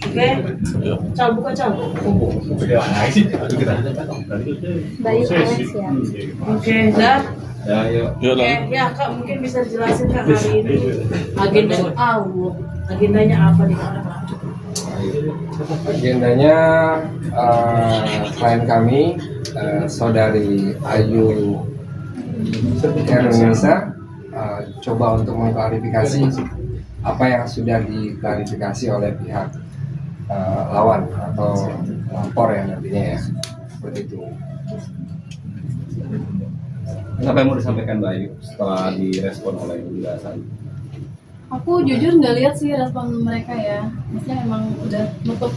Oke, cal buka cal. Bayu Alex ya. Oke, dah. Oke, Ya Kak, mungkin bisa jelasin Kak hari ini agendanya apa nih Kak? Agendanya klien kami saudari Ayu Indonesia coba untuk mengklarifikasi apa yang sudah diklarifikasi oleh pihak lawan atau lapor ya nantinya ya, seperti itu. Apa yang mau disampaikan Mbak Ayu setelah direspon oleh penjelasan? Aku jujur nggak lihat sih respon mereka ya. Maksudnya emang udah nutup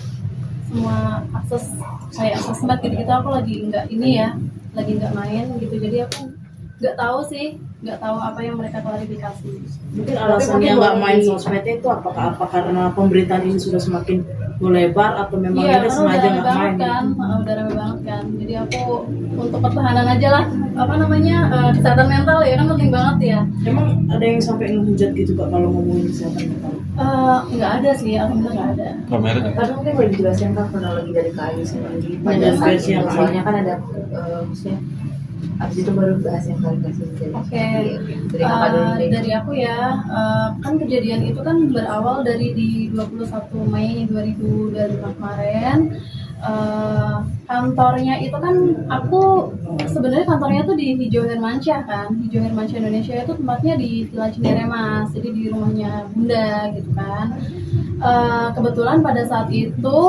semua akses kayak sosmed gitu-gitu. Aku lagi nggak ini ya, lagi nggak main gitu. Jadi aku nggak tahu sih, nggak tahu apa yang mereka klarifikasi. Mungkin alasannya nggak main sosmednya itu apa karena pemberitaan ini sudah semakin melebar atau memang Iya, ada sengaja udah nggak rame main? banget kan, udah rame banget kan. Jadi aku untuk pertahanan aja lah, apa namanya kesehatan mental ya kan penting banget ya. Emang ada yang sampai ngehujat gitu Kak kalau ngomongin kesehatan mental? Nggak ada sih, alhamdulillah nggak ada. Kamera kan? Karena mungkin boleh dijelaskan kan kronologi dari kayu sendiri pada Dan saat versi yang itu, soalnya kan ada maksudnya abis itu baru bahas yang klarifikasi dari Oke. dari kakak dulu deh. Dari aku ya, kan kejadian itu kan berawal dari di 21 Mei 2025 kemarin. Kantornya itu kan aku sebenarnya kantornya tuh di Hijau Hermansyah kan. Hijau Hermansyah Indonesia itu tempatnya di Villa Cineremas, jadi di rumahnya Bunda gitu kan. Kebetulan pada saat itu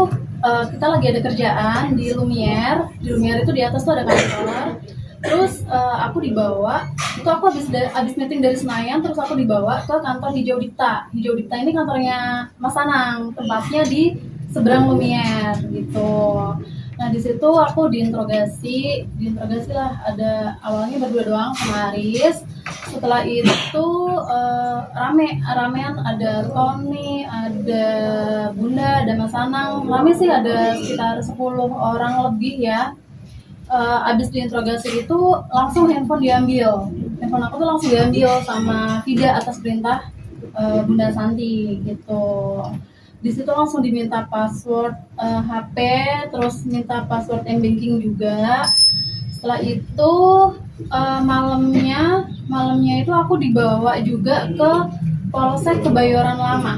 kita lagi ada kerjaan di Lumiere. Di Lumiere itu di atas tuh ada kantor. Terus aku dibawa, itu aku habis meeting dari Senayan, terus aku dibawa ke kantor Hijau Dipta. Hijau Dipta ini kantornya Mas Anang, tempatnya di seberang Lumiere gitu. Nah di situ aku diinterogasi lah, awalnya berdua doang sama Aris. Setelah itu ramean, ada Tony, ada Bunda, ada Mas Anang. Rame sih, ada sekitar 10 orang lebih ya. Abis diinterogasi itu langsung handphone diambil. Handphone aku tuh langsung diambil sama Vida atas perintah Bunda Santi gitu. Di situ langsung diminta password HP, terus minta password m-banking juga. Setelah itu malamnya itu aku dibawa juga ke Polsek Kebayoran Lama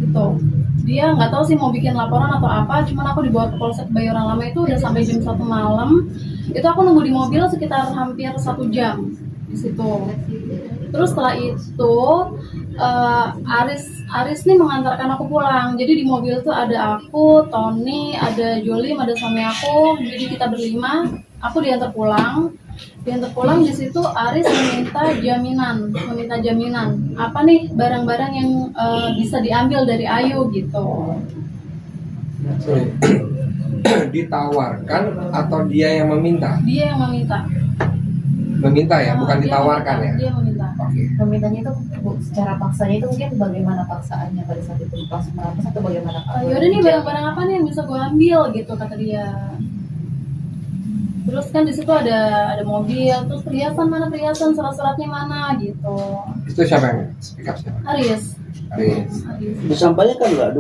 gitu. Dia nggak tahu sih mau bikin laporan atau apa, cuman aku dibawa ke Polsek Kebayoran Lama itu udah sampai jam 1 malam. Itu aku nunggu di mobil sekitar hampir 1 jam di situ. Terus setelah itu Aris nih mengantarkan aku pulang. Jadi di mobil tuh ada aku, Tony, ada Jolim, ada suami aku. Jadi kita berlima. Aku diantar pulang. Di situ Aris meminta jaminan. Apa nih barang-barang yang bisa diambil dari Ayu gitu. Ditawarkan atau dia yang meminta? Dia yang meminta. Meminta ya, bukan Dia ditawarkan meminta, ya? Dia meminta. Oke. Permintaannya itu secara paksanya itu mungkin bagaimana paksaannya pada saat itu pas merampas atau bagaimana? Yaudah nih barang-barang apa nih yang bisa gue ambil gitu kata dia. Terus kan di situ ada mobil, terus perhiasan, surat-suratnya mana gitu. Itu siapa yang speak up siapa? Aris. Disampaikan nggak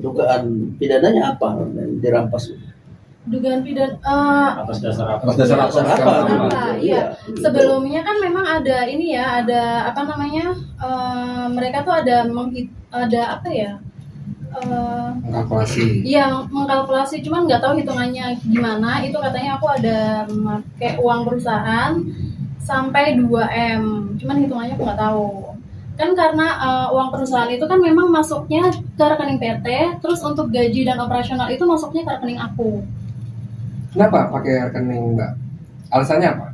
dugaan pidananya apa yang dirampas? Dugaan pidana Atas dasar apa? Atas dasar apa? iya. Sebelumnya kan memang ada ini ya, ada apa namanya? Mereka tuh ada apa ya? Mengkalkulasi. Yang mengkalkulasi, cuman nggak tahu hitungannya gimana. Itu katanya aku ada memakai uang perusahaan sampai 2M, cuman hitungannya aku nggak tahu. Kan karena uang perusahaan itu kan memang masuknya ke rekening PT, terus untuk gaji dan operasional itu masuknya ke rekening aku. Kenapa pakai rekening Mbak? Alasannya apa?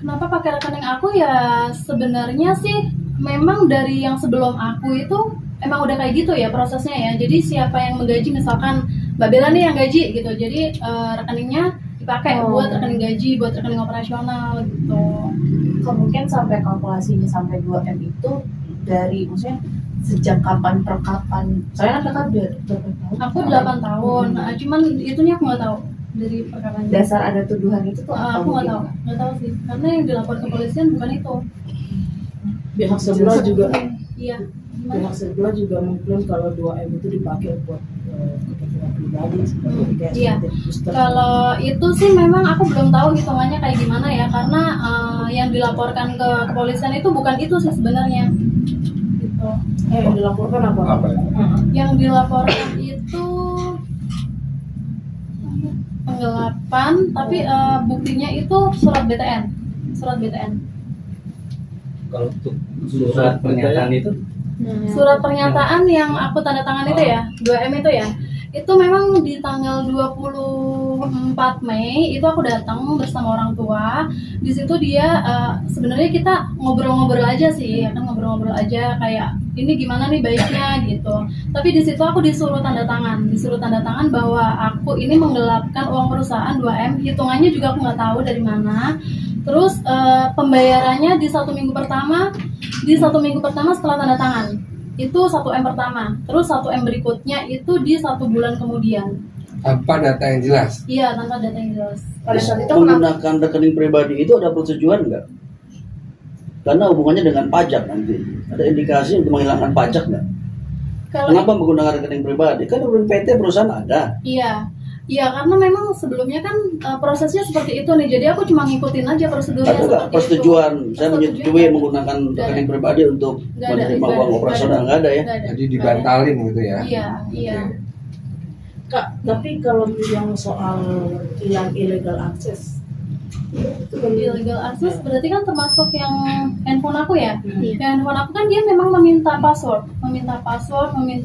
Kenapa pakai rekening aku ya? Sebenarnya sih memang dari yang sebelum aku itu emang udah kayak gitu ya prosesnya ya. Jadi siapa yang menggaji, misalkan Mbak Bella nih yang gaji gitu, jadi rekeningnya dipakai buat rekening gaji, buat rekening operasional gitu. Mungkin sampai kalkulasinya sampai 2M itu dari maksudnya sejak kapan per kapan? Soalnya kan kakak udah berapa tahun? Aku 8 tahun, nah, cuman itunya aku nggak tahu dari perkaranya. Dasar ada tuduhan itu tuh apa? Aku nggak tahu sih, karena yang dilapor ke kepolisian bukan itu. Pihak sebelah juga Iya. Gimana? pihak sebelah juga mengklaim kalau 2M itu dipakai buat kepentingan pribadi seperti kayak Iya. suntik booster. Kalau itu sih memang aku belum tahu hitungannya kayak gimana ya, karena yang dilaporkan ke kepolisian itu bukan itu sih sebenarnya. Gitu. Yang dilaporkan apa? Apa ya? Yang dilaporkan itu penggelapan, tapi buktinya itu surat BTN. Surat BTN. Kalau untuk surat pernyataan itu Surat pernyataan yang aku tanda tangan itu ya, 2M itu ya. Itu memang di tanggal 24 Mei itu aku datang bersama orang tua. Di situ dia sebenarnya kita ngobrol-ngobrol aja sih, ya kan, ngobrol-ngobrol aja kayak ini gimana nih baiknya gitu. Tapi di situ aku disuruh tanda tangan bahwa aku ini menggelapkan uang perusahaan 2M. Hitungannya juga aku nggak tahu dari mana. Terus pembayarannya di 1 minggu pertama setelah tanda tangan itu 1M pertama, terus 1M berikutnya itu di 1 bulan kemudian. Tanpa data yang jelas. Iya, tanpa data yang jelas. Pada saat itu kenapa? Menggunakan rekening pribadi itu ada persetujuan nggak? Karena hubungannya dengan pajak nanti. Ada indikasi untuk menghilangkan pajak nggak? Kalau Kenapa menggunakan rekening pribadi? Kan PT perusahaan ada. Iya, karena memang sebelumnya kan prosesnya seperti itu nih. Jadi aku cuma ngikutin aja prosedurnya Ada nggak seperti persetujuan? itu. Saya menyetujui menggunakan rekening pribadi untuk Nggak ada, menerima nggak uang ada, operasional. nggak Nggak ada ya? Nggak ada. Jadi dibantalin gitu ya. Iya. Kak, tapi kalau yang soal hilang illegal access itu kan Illegal access berarti kan termasuk yang handphone aku ya. Iya. Yang handphone aku kan dia memang meminta password, meminta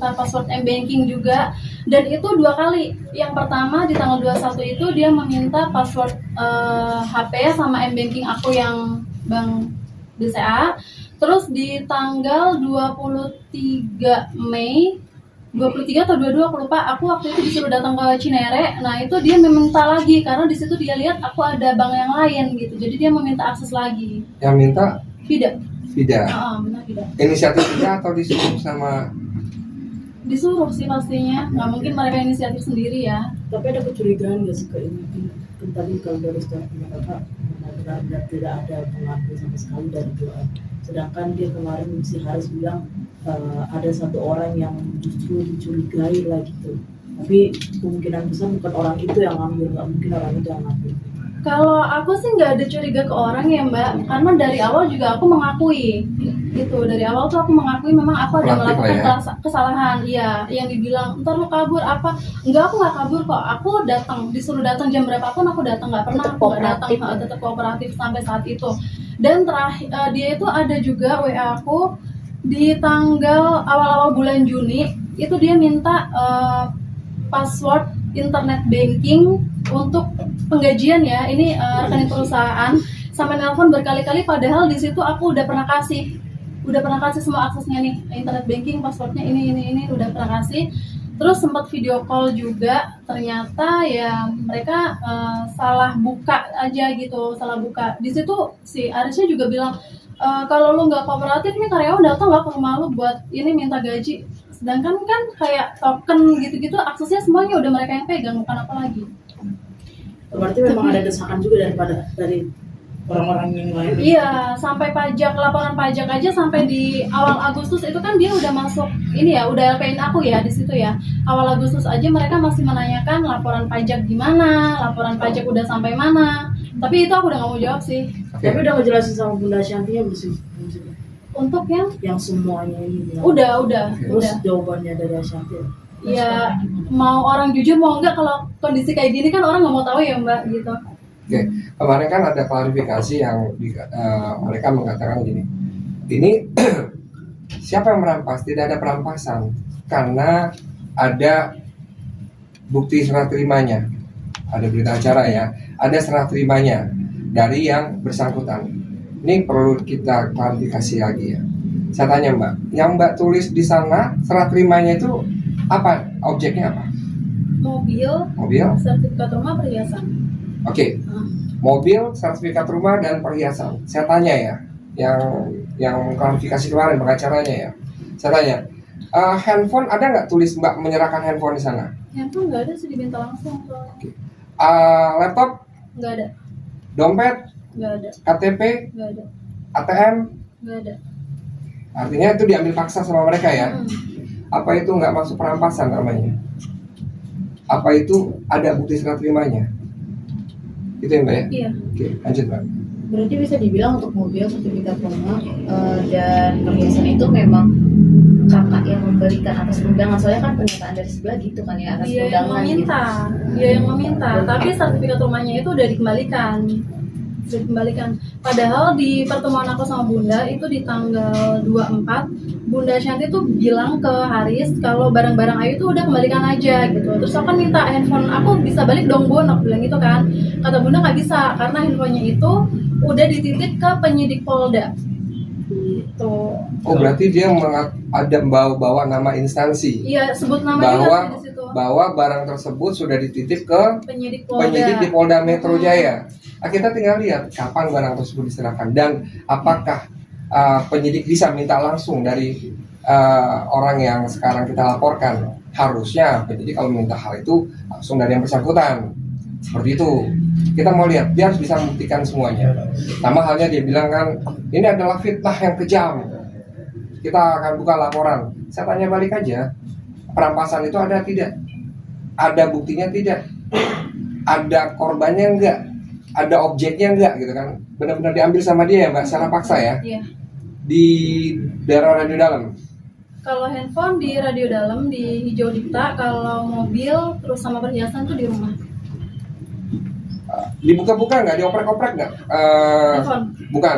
password m-banking juga, dan itu 2 kali. Yang pertama di tanggal 21 itu dia meminta password HP sama m-banking aku yang Bank BCA. Terus di tanggal 23 Mei 23 atau 22 aku lupa, aku waktu itu disuruh datang ke Cinere. Nah itu dia meminta lagi karena di situ dia lihat aku ada bank yang lain gitu, jadi dia meminta akses lagi. Yang minta Tidak. tidak. Benar tidak. Inisiatif tidak atau disuruh sama Disuruh sih pastinya, nggak mungkin mereka inisiatif sendiri ya. tapi ada kecurigaan nggak sih Kak ini? Kan tadi kalau dari setelah kakak benar-benar tidak ada pengakuan sama sekali dari 2M. Sedangkan dia kemarin si Haris bilang ada 1 orang yang justru dicurigai lah gitu. Tapi kemungkinan besar bukan orang itu yang ngambil, nggak mungkin orang itu yang ngambil. Kalau aku sih nggak ada curiga ke orang ya Mbak, karena dari awal juga aku mengakui gitu. Dari awal tuh aku mengakui memang aku ada Proaktif melakukan lah ya. kesalahan. Iya, yang dibilang ntar lu kabur apa? Enggak, aku nggak kabur kok. Aku datang, disuruh datang jam berapapun aku datang, nggak pernah Tetap aku nggak datang, kooperatif. tetap kooperatif sampai saat itu. Dan terakhir dia itu ada juga WA aku di tanggal awal-awal bulan Juni itu dia minta password internet banking untuk penggajian ya, ini rekening perusahaan, sampai nelpon berkali-kali padahal di situ aku udah pernah kasih semua aksesnya nih, internet banking, passwordnya ini udah pernah kasih. Terus sempat video call juga, ternyata ya mereka salah buka aja gitu, salah buka. Di situ si Arisnya juga bilang kalau lu nggak kooperatif nih karyawan datang nggak ke rumah lu buat ini minta gaji. Sedangkan kan kayak token gitu-gitu aksesnya semuanya udah mereka yang pegang, bukan apa lagi. Berarti memang ada desakan juga dari orang-orang yang lain. Iya, sampai laporan pajak aja sampai di awal Agustus itu kan dia udah masuk ini ya, udah LPN aku ya di situ ya. Awal Agustus aja mereka masih menanyakan laporan pajak gimana, laporan pajak udah sampai mana. Tapi itu aku udah nggak mau jawab sih. Tapi udah ngejelasin sama Bunda Shantinya belum sih? Untuk Yang semuanya ini. udah. Terus jawabannya dari Shanti. Ya mau orang jujur mau enggak, kalau kondisi kayak gini kan orang nggak mau tahu ya Mbak gitu. Oke, kemarin kan ada klarifikasi yang mereka mengatakan gini, ini siapa yang merampas? Tidak ada perampasan karena ada bukti serah terimanya, ada berita acara ya, ada serah terimanya dari yang bersangkutan. Ini perlu kita klarifikasi lagi ya. Saya tanya Mbak, yang Mbak tulis di sana serah terimanya itu apa? Objeknya apa? Mobil, sertifikat rumah, perhiasan. Oke, mobil, sertifikat rumah dan perhiasan. Saya tanya ya, yang klarifikasi kemarin pengacaranya ya. Saya tanya, handphone ada nggak tulis Mbak menyerahkan handphone di sana? Handphone nggak ada sih, diminta langsung. Laptop, Nggak ada, dompet, nggak ada, KTP, nggak ada, ATM, nggak ada. Artinya itu diambil paksa sama mereka ya. Apa itu nggak masuk perampasan namanya? Apa itu ada bukti serah terimanya? Itu ya Mbak ya? Iya. Oke, lanjut Mbak. Berarti bisa dibilang untuk mobil, sertifikat rumah, dan perhiasan itu memang kakak yang memberikan atas undangan. Soalnya kan pernyataan dari sebelah gitu kan ya, atas Dia yang undangan gitu. meminta, dia yang meminta. Tapi sertifikat rumahnya itu udah dikembalikan. Padahal di pertemuan aku sama Bunda itu di tanggal 24, Bunda Shanti tuh bilang ke Haris kalau barang-barang Ayu tuh udah kembalikan aja gitu. Terus aku kan minta handphone aku bisa balik dong Bun, aku bilang gitu kan. Kata Bunda nggak bisa karena handphonenya itu udah dititip ke penyidik Polda. Gitu. Oh berarti dia ada bawa nama instansi Iya, sebut nama bahwa juga di situ. bahwa barang tersebut sudah dititip ke Penyidik Polda. penyidik di Polda Metro Jaya. Nah, kita tinggal lihat kapan barang tersebut diserahkan dan apakah penyidik bisa minta langsung dari orang yang sekarang kita laporkan. Harusnya penyidik kalau minta hal itu langsung dari yang bersangkutan. Seperti itu. Kita mau lihat, dia harus bisa membuktikan semuanya. Sama halnya dia bilang kan, ini adalah fitnah yang kejam. Kita akan buka laporan. Saya tanya balik aja, perampasan itu ada tidak? Ada buktinya tidak? Ada korbannya enggak? Ada objeknya enggak gitu kan? Benar-benar diambil sama dia ya Mbak, secara paksa ya? Iya. Di daerah radio dalam. Kalau handphone di radio dalam di Hijau Dipta, kalau mobil terus sama perhiasan tuh di rumah. Dibuka-buka nggak? Dioprek-oprek nggak? Handphone. Bukan,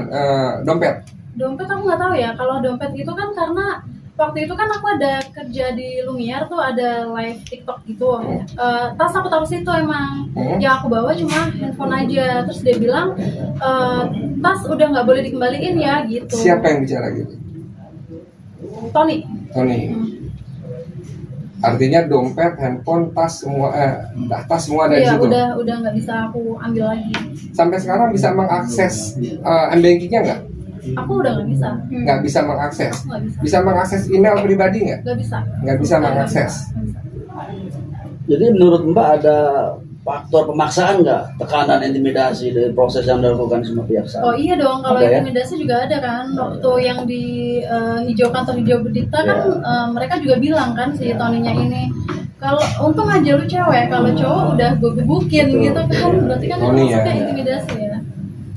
dompet. Dompet aku nggak tahu ya. Kalau dompet itu kan karena waktu itu kan aku ada kerja di Lumiere tuh ada live TikTok gitu. Tas aku taruh situ emang. Yang aku bawa cuma handphone aja. Terus dia bilang tas udah nggak boleh dikembaliin ya gitu. Siapa yang bicara gitu? Tony. Artinya dompet, handphone, tas semua ada di Iya situ. udah nggak bisa aku ambil lagi. Sampai sekarang bisa mengakses m-bankingnya nggak? Aku udah nggak bisa. Nggak bisa mengakses. Nggak bisa. Bisa mengakses email pribadi nggak? Nggak bisa. Nggak bisa mengakses. Nggak bisa. Jadi menurut Mbak ada faktor pemaksaan nggak, tekanan, intimidasi dari proses yang dilakukan semua pihak Oh sana? iya dong, kalau Ada ya? intimidasi juga ada kan. Waktu yang di kantor hijau Dipta kan mereka juga bilang kan si Toninya ini, kalau untung aja lu cewek, kalau cowok udah gue gebukin Betul. gitu kan. Berarti kan itu Tony ya. maksudnya intimidasi ya.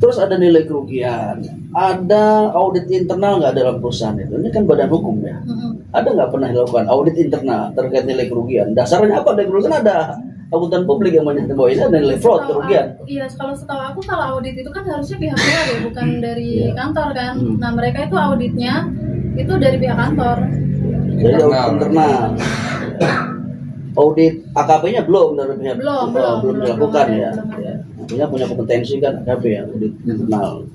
Terus ada nilai kerugian, ada audit internal nggak dalam perusahaan itu? Ini kan badan hukum ya. Ada nggak pernah dilakukan audit internal terkait nilai kerugian? Dasarnya apa dari perusahaan? Ada akuntan publik yang menyatakan bahwa ini ada nilai fraud, kerugian. Iya, kalau setahu aku kalau audit itu kan harusnya pihak luar ya, bukan dari Iya. kantor kan. Nah mereka itu auditnya itu dari pihak kantor. Jadi audit internal. Audit AKP-nya belum dari pihak Belum dilakukan ada, ya. belum ada. Ya. Artinya punya kompetensi kan AKP ya, audit internal.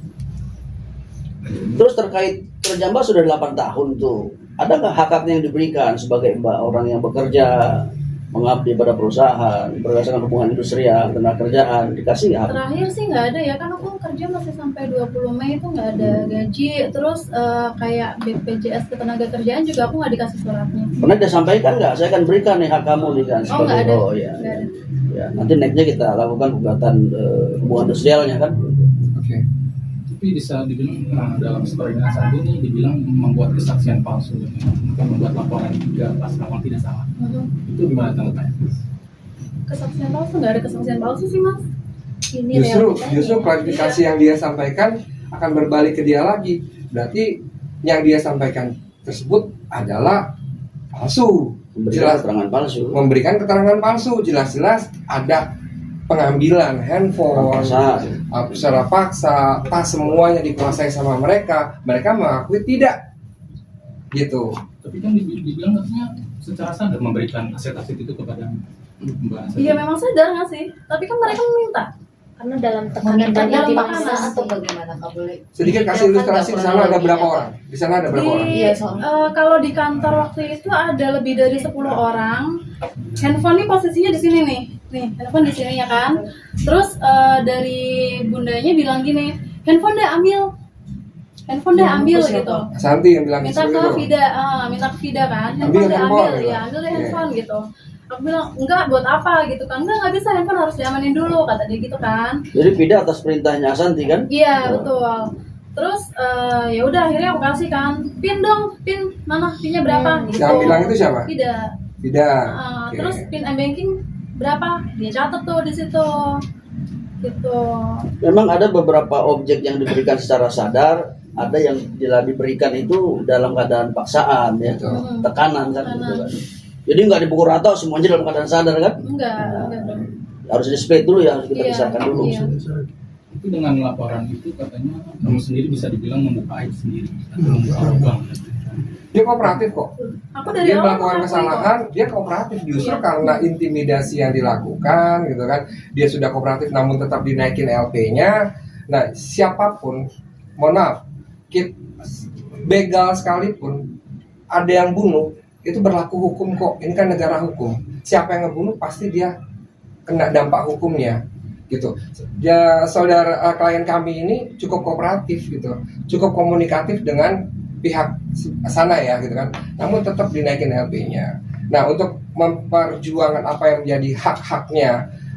Terus terkait kerja Mbak sudah 8 tahun tuh, ada nggak hak-haknya yang diberikan sebagai Mbak orang yang bekerja, mengabdi pada perusahaan, berdasarkan hubungan industrial, tenaga kerjaan, dikasih nggak hak? Terakhir sih nggak ada ya, kan aku kerja masih sampai 20 Mei itu nggak ada gaji. Terus kayak BPJS Ketenagakerjaan juga aku nggak dikasih suratnya. Pernah disampaikan nggak? Saya akan berikan nih hak kamu nih kan. Oh nggak ada. Oh ya. Nggak ada. Ya, nanti nextnya kita lakukan gugatan hubungan industrialnya kan. Oke. Tapi bisa dibilang dalam story-nya saat ini dibilang membuat kesaksian palsu, membuat laporan juga pas awal tidak salah. Itu gimana tanggapannya? Kesaksian palsu nggak ada kesaksian palsu sih mas. Ini Justru klarifikasi yang dia sampaikan akan berbalik ke dia lagi. Berarti yang dia sampaikan tersebut adalah palsu. Memberikan keterangan palsu. Memberikan keterangan palsu, jelas-jelas ada pengambilan handphone secara paksa, tas semuanya dikuasai sama mereka. Mereka mengakui tidak, gitu. Tapi kan dibilang harusnya secara sadar memberikan aset-aset itu kepada Mbak Asep. Iya memang sadar nggak sih? Tapi kan mereka meminta. Karena dalam tekanan Meminta tadi dalam dipaksa tekanan. atau bagaimana Kak boleh? Sedikit kasih ilustrasi di sana ada berapa orang? Di sana ada berapa orang? Iya, soalnya. Kalau di kantor waktu itu ada lebih dari 10 orang. Handphone ini posisinya di sini nih. Nih, handphone di sini ya kan. Terus dari bundanya bilang gini, handphone deh ambil. Handphone deh ambil gitu. Santi yang bilang Minta seperti ke itu. minta ke Vida kan. Ambil Handphone deh handphone, ambil, gitu. ya ambil deh Iya. handphone gitu. Aku bilang, enggak buat apa gitu kan. Enggak bisa, handphone harus diamanin dulu kata dia gitu kan. Jadi pindah atas perintahnya Asanti kan? Iya betul. Terus ya udah akhirnya aku kasih kan, pin dong, pin mana, pinnya berapa? Gitu. Yang bilang itu siapa? Tidak. Tidak. Oke. Terus pin m-banking berapa? Dia catat tuh di situ. Gitu. Memang ada beberapa objek yang diberikan secara sadar, ada yang diberikan itu dalam keadaan paksaan ya, Betul. tekanan kan Tekanan. gitu kan. Jadi nggak dipukul rata semuanya dalam keadaan sadar kan? Enggak dong. Harus di split dulu ya, harus kita Iya, pisahkan dulu. iya. Itu dengan laporan itu katanya kamu sendiri bisa dibilang membuka aib sendiri atau membuka lubang. Dia kooperatif kok. Aku dari Dia awal melakukan mengakui kesalahan, dia kooperatif justru Iya. karena intimidasi yang dilakukan gitu kan. Dia sudah kooperatif namun tetap dinaikin LP-nya. Nah, siapapun, mohon maaf, begal sekalipun ada yang bunuh, itu berlaku hukum kok. Ini kan negara hukum. Siapa yang ngebunuh pasti dia kena dampak hukumnya gitu. Ya, saudara klien kami ini cukup kooperatif gitu, cukup komunikatif dengan pihak sana ya gitu kan. Namun tetap dinaikin LP-nya. Nah, untuk memperjuangkan apa yang menjadi hak-haknya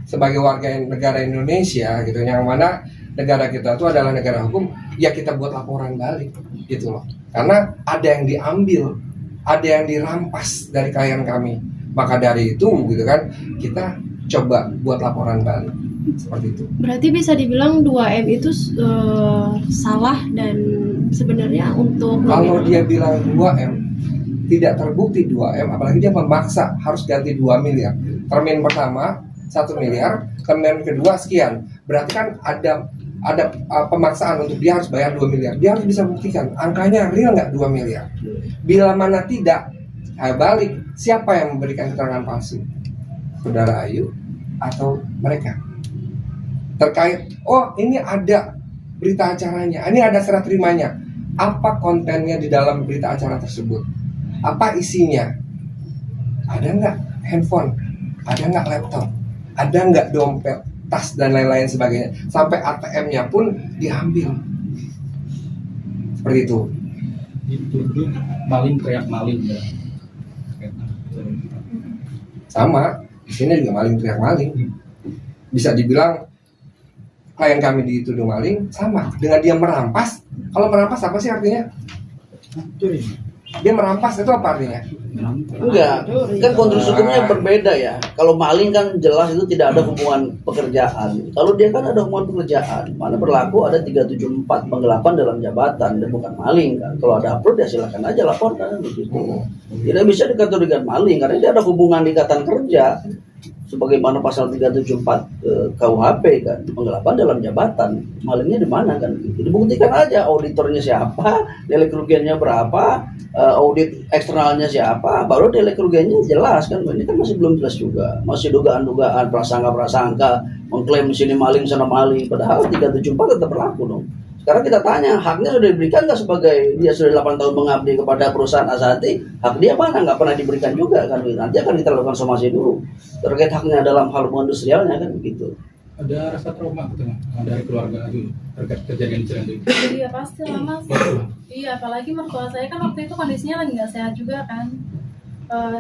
sebagai warga negara Indonesia gitu, yang mana negara kita itu adalah negara hukum, ya kita buat laporan balik gitu loh. Karena ada yang diambil, ada yang dirampas dari klien kami. Maka dari itu gitu kan, kita coba buat laporan balik seperti itu. Berarti bisa dibilang 2M itu salah dan sebenarnya untuk Kalau dia bilang 2M, tidak terbukti 2M, apalagi dia memaksa harus ganti 2 miliar. Termin pertama 1 miliar, termin kedua sekian. Berarti kan ada pemaksaan untuk dia harus bayar 2 miliar. Dia harus bisa buktikan angkanya real nggak 2 miliar. Bila mana tidak, balik siapa yang memberikan keterangan palsu? Saudara Ayu atau mereka? Terkait, oh ini ada berita acaranya, ini ada serah terimanya. Apa kontennya di dalam berita acara tersebut? Apa isinya? Ada nggak handphone? Ada nggak laptop? Ada nggak dompet, tas dan lain-lain sebagainya? Sampai ATM-nya pun diambil. Seperti itu. Dituduh maling teriak maling ya. Sama, di sini juga maling teriak maling. Bisa dibilang klien kami dituduh maling, sama dengan dia merampas. Kalau merampas apa sih artinya? Dia merampas itu apa artinya? Enggak, kan konstruksi hukumnya berbeda ya. Kalau maling kan jelas itu tidak ada hubungan pekerjaan. Kalau dia kan ada hubungan pekerjaan, mana berlaku ada 374 penggelapan dalam jabatan, dan bukan maling kan. Kalau ada upload ya silakan aja laporkan begitu. Tidak bisa dikategorikan maling karena dia ada hubungan ikatan kerja. Sebagaimana pasal 374 KUHP kan, penggelapan dalam jabatan, malingnya di mana kan? Dibuktikan aja auditornya siapa, nilai kerugiannya berapa, audit eksternalnya siapa, baru nilai kerugiannya jelas kan. Ini kan masih belum jelas juga, masih dugaan-dugaan, prasangka-prasangka, mengklaim sini maling sana maling, padahal 374 tetap berlaku dong. Sekarang kita tanya, haknya sudah diberikan nggak sebagai dia sudah 8 tahun mengabdi kepada perusahaan Ashanti, hak dia mana? Nggak pernah diberikan juga kan. Nanti akan kita lakukan somasi dulu terkait haknya dalam hal hubungan industrialnya kan begitu. Ada rasa trauma gitu dari keluarga Ayu terkait kejadian Cirende. Iya pasti lah mas. Iya apalagi mertua saya kan waktu itu kondisinya lagi nggak sehat juga kan.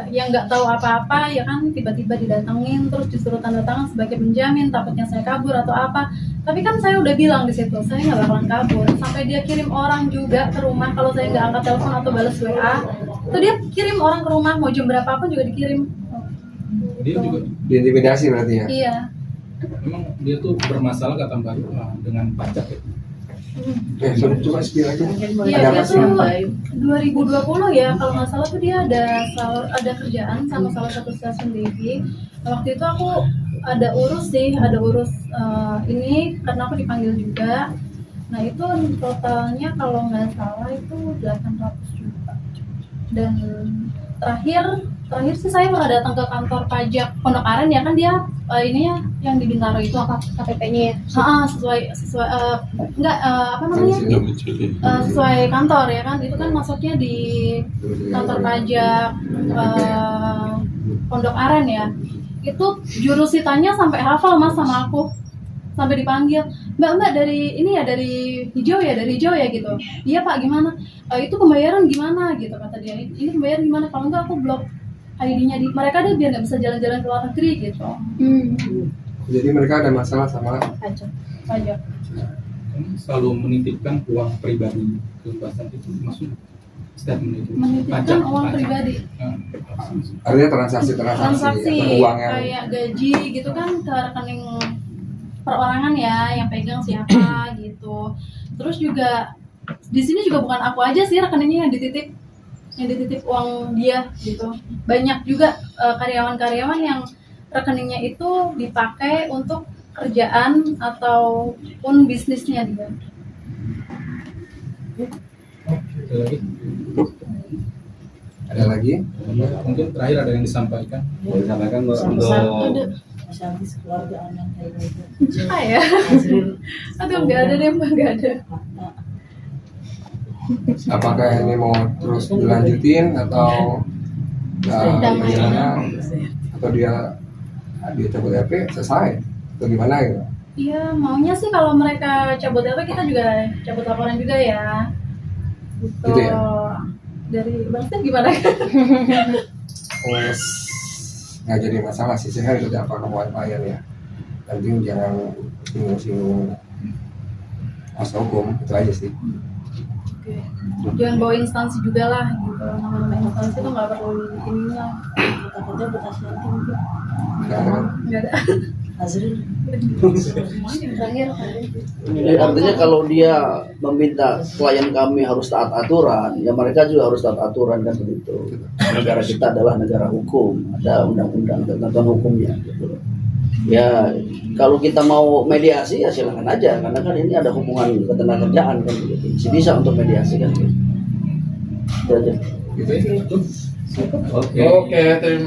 Yang nggak tahu apa-apa ya kan tiba-tiba didatengin terus disuruh tanda tangan sebagai penjamin, takutnya saya kabur atau apa. Tapi kan saya udah bilang di situ saya nggak bakalan kabur. Sampai dia kirim orang juga ke rumah kalau saya nggak angkat telepon atau balas WA, itu dia kirim orang ke rumah mau jam berapapun juga dikirim. Dia juga Diintimidasi berarti ya? Iya. memang dia tuh bermasalah kata Mbak Ayu dengan pajak ya. Coba spill aja. Iya Ada dia apa sih? tuh 2020 ya kalau nggak salah tuh dia ada kerjaan sama salah satu stasiun TV. Waktu itu aku ada urus ini karena aku dipanggil juga. Nah itu totalnya kalau nggak salah itu 800 juta. Dan terakhir sih saya pernah datang ke kantor pajak Pondok Aren ya kan dia ininya yang di Bintaro itu KTP-nya ya. sesuai sesuai kantor ya kan itu kan masuknya di kantor pajak Pondok Aren ya itu jurusitanya sampai hafal mas sama aku sampai dipanggil mbak dari ini ya dari hijau ya gitu iya pak gimana itu pembayaran gimana gitu kata dia ini pembayaran gimana kalau enggak aku blok ID-nya mereka deh biar nggak bisa jalan-jalan ke luar negeri gitu. Jadi mereka ada masalah sama Pajak. ini selalu menitipkan uang pribadi ke pasar itu maksudnya statement itu Menitipkan uang pribadi. Artinya transaksi Transaksi atau uang yang kayak gaji gitu kan ke rekening perorangan ya, yang pegang siapa gitu. Terus juga di sini juga bukan aku aja sih rekeningnya yang dititip uang dia gitu. Banyak juga karyawan-karyawan yang rekeningnya itu dipakai untuk kerjaan ataupun bisnisnya dia. Ada lagi? ada lagi? Mungkin terakhir ada yang disampaikan. Boleh disampaikan Mbak, Pesan-pesan untuk Ashanti sekeluarga anak kayak gitu. Ah ya. Azril, Aduh nggak ada deh mbak, nggak ada. Apakah ini mau terus dilanjutin atau Damai. gimana? Atau dia cabut RP selesai atau gimana gitu? Iya maunya sih kalau mereka cabut apa kita juga cabut laporan juga ya. Gitu ya? Dari Bang Stef gimana? Terus nggak jadi masalah sih, saya itu apa kemauan klien ya. Nanti jangan singgung-singgung kuasa hukum, itu aja sih. Oke. Jangan bawa instansi juga lah gitu. Nama-nama instansi itu nggak perlu ini lah. takutnya buat Ashanti mungkin. Nggak ada kan? Nggak ada. Azril, Terakhir Jadi artinya kalau dia meminta klien kami harus taat aturan, ya mereka juga harus taat aturan kan begitu. Negara kita adalah negara hukum, ada undang-undang tentang hukumnya. Gitu. Ya kalau kita mau mediasi ya silakan aja, karena kan ini ada hubungan ketenagakerjaan kan begitu. Masih bisa untuk mediasi kan. Gitu aja. Gitu ya? Oke. Oke, terima